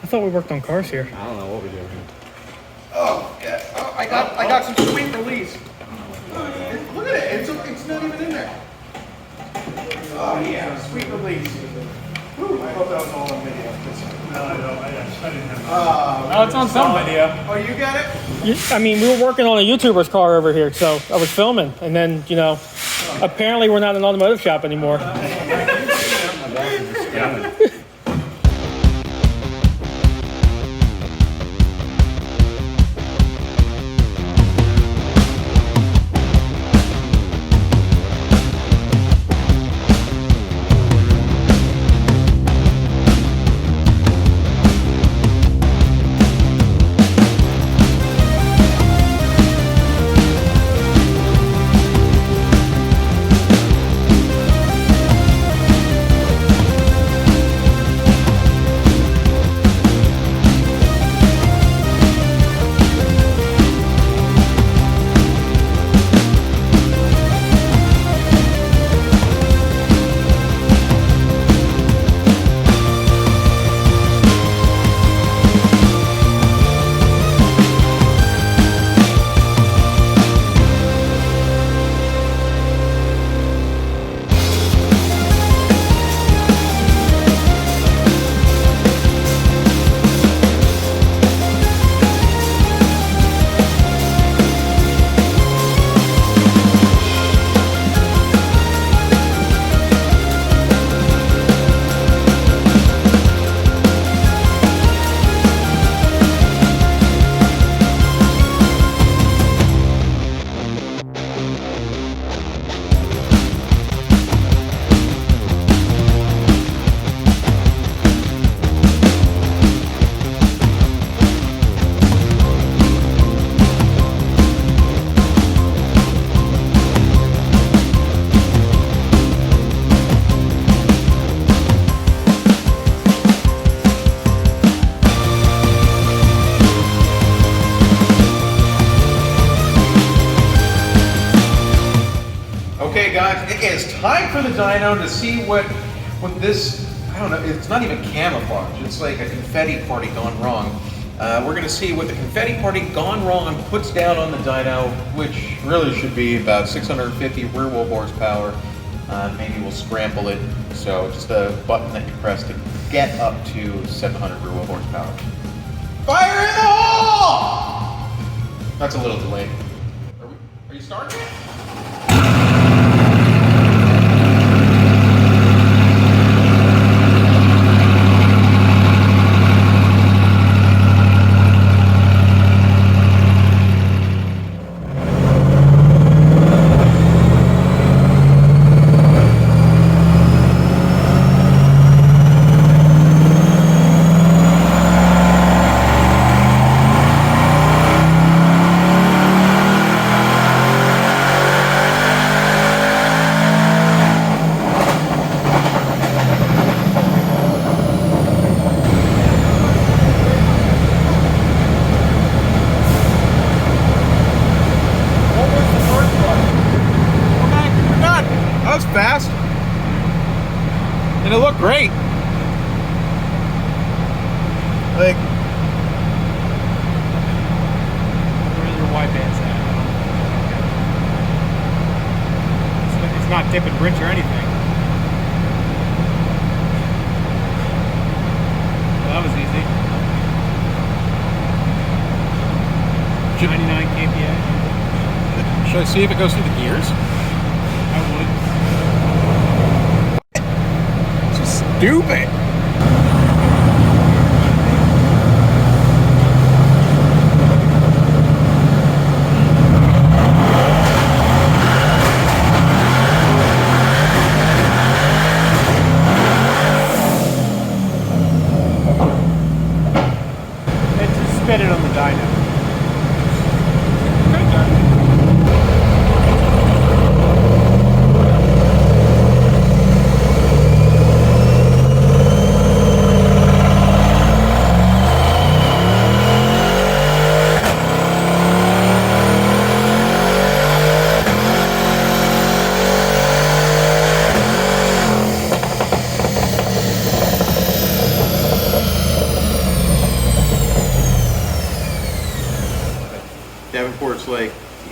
thought we worked on cars here. I don't know what we're doing. Oh, yeah. Oh, I got some sweet release. Look at it. It's not even in there. Oh, yeah. Sweet release. Whew, I hope that was all on video. No, I didn't have Oh, it's on some video. Oh, you got it? I mean, we were working on a YouTuber's car over here, so I was filming, and then, you know, apparently we're not an automotive shop anymore. Okay, guys, it is time for the dyno to see what this, I don't know, it's not even camouflage. It's like a confetti party gone wrong. We're going to see what the confetti party gone wrong puts down on the dyno, which really should be about 650 rear wheel horsepower. Maybe we'll scramble it. So just a button that you press to get up to 700 rear wheel horsepower. Fire in the hole! That's a little delayed. Are you starting? Fast, and it looked great. Like, Where's your white bands at? It's not dipping rich or anything. Well, that was easy. 99 kPa. should I see if it goes through the gears? I would. Stupid. It just spit it on the dyno.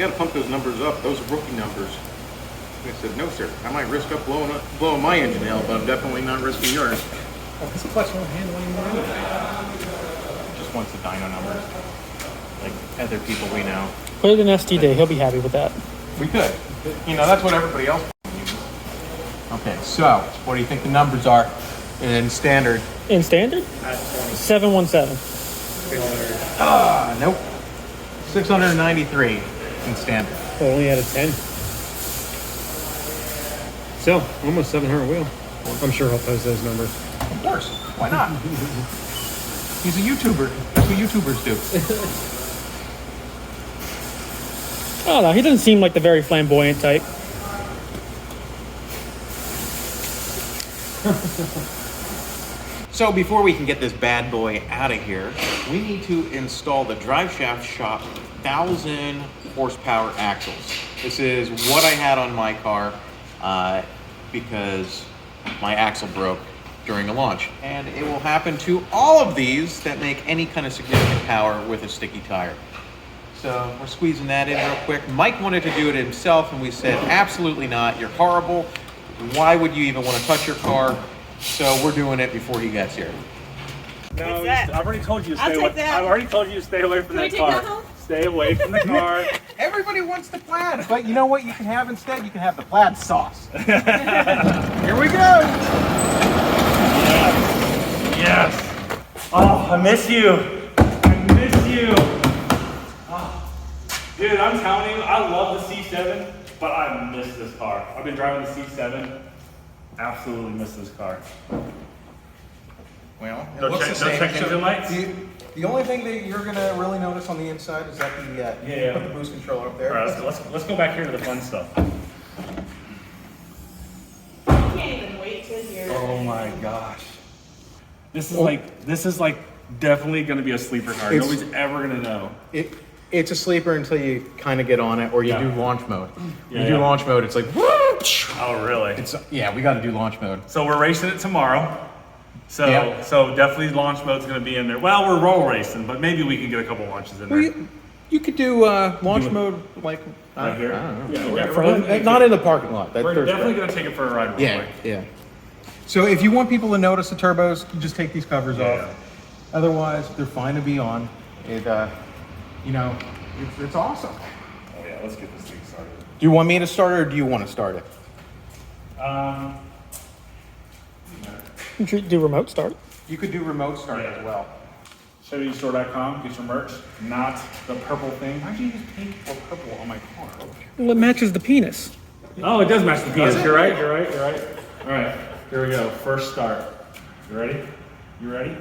got to pump those numbers up. Those are rookie numbers. I said, no, sir. I might risk blowing my engine out, but I'm definitely not risking yours. This clutch won't handle anymore anyway. Just wants the dyno numbers, like other people we know. Put it in STD. He'll be happy with that. We could. You know, that's what everybody else uses. Okay, so what do you think the numbers are in standard? In standard? 717. Nope. 693 in standard. Only out of 10. So, almost 700 wheel. I'm sure he'll post those numbers. Of course. Why not? He's a YouTuber. That's what YouTubers do. I don't know. He doesn't seem like the very flamboyant type. So before we can get this bad boy out of here, we need to install the Drive Shaft Shop 1,000 horsepower axles. This is what I had on my car because my axle broke during a launch. And it will happen to all of these that make any kind of significant power with a sticky tire. So we're squeezing that in real quick. Mike wanted to do it himself, and we said, absolutely not. You're horrible. Why would you even want to touch your car? So we're doing it before he gets here. No, that? I've already told you to I'll stay away. take that. I've already told you to stay away from Can we that take car. that home? Stay away from the car. Everybody wants the plaid, but you know what you can have instead? You can have the plaid sauce. Here we go. Yes. Oh, I miss you. I miss you. Oh. Dude, I'm telling you, I love the C7, but I miss this car. I've been driving the C7. Absolutely miss this car. Well, it Don't looks check- the don't same. check engine lights? The only thing that you're gonna really notice on the inside is that Yeah. put the boost controller up there. All right, let's go back here to the fun stuff. I can't even wait to hear. Oh my gosh. This is like definitely gonna be a sleeper car. It's- Nobody's ever gonna know. It's a sleeper until you kind of get on it, or you Yeah. do launch mode. Yeah, you do yeah. launch mode, it's like, whoosh. Oh really? Yeah, we got to do launch mode. So we're racing it tomorrow. So Yeah. so definitely launch mode's gonna be in there. Well, we're roll racing, but maybe we can get a couple launches in there. Well, you could do launch mode like Right here? I don't know. Yeah, Not in the parking lot. we're definitely gonna take it for a ride real Yeah, quick. yeah. So if you want people to notice the turbos, you just take these covers Yeah. off. Otherwise, they're fine to be on. It, you know, it's awesome. Oh yeah, let's get this thing started. Do you want me to start it, or do you want to start it? You should do remote start. You could do remote start Yeah. as well. ChevyStore.com, get your merch. Not the purple thing. Why'd you use pink or purple on my car? Well, it matches the penis. Oh, it does match the penis. Does it? You're right. All right, here we go. First start. You ready? You ready?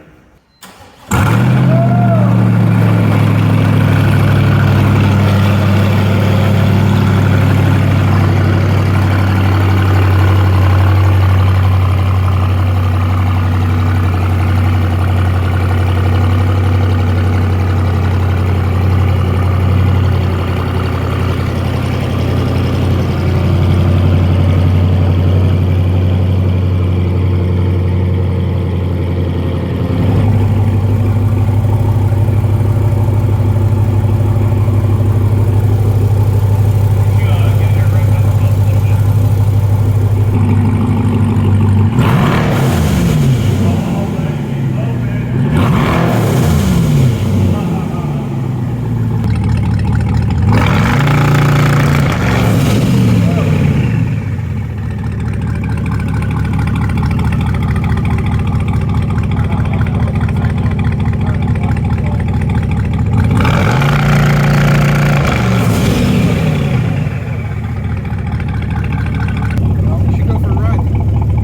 Well, we should go for a ride.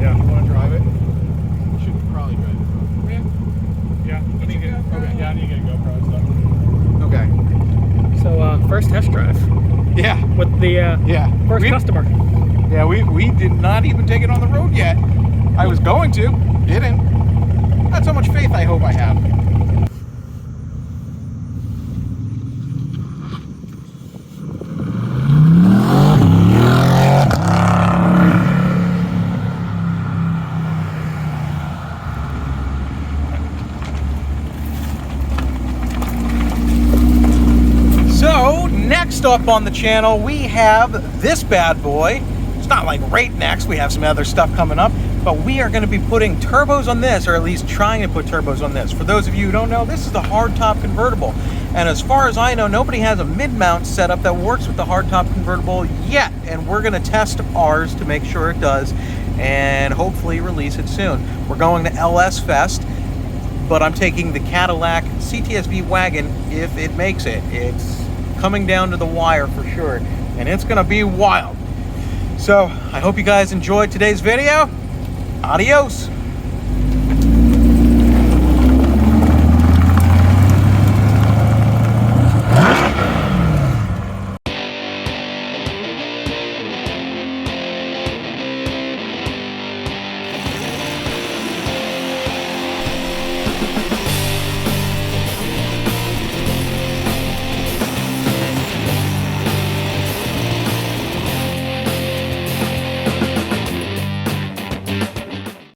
Yeah. You want to drive it? You should probably drive it. Yeah. I need to get. Okay. Yeah, I need to get a GoPro and stuff. Okay. So, first test drive Yeah. with the first customer. Yeah, we did not even take it on the road yet. I was going to, didn't. That's how much faith I hope I have. So, next up up on the channel, we have this bad boy. It's not like right next, we have some other stuff coming up, but we are going to be putting turbos on this, or at least trying to put turbos on this. For those of you who don't know, this is the hardtop convertible. And as far as I know, nobody has a mid-mount setup that works with the hardtop convertible yet. And we're going to test ours to make sure it does, and hopefully release it soon. We're going to LS Fest, but I'm taking the Cadillac CTS-V wagon if it makes it. It's coming down to the wire for sure, and it's going to be wild. So I hope you guys enjoyed today's video. Adios.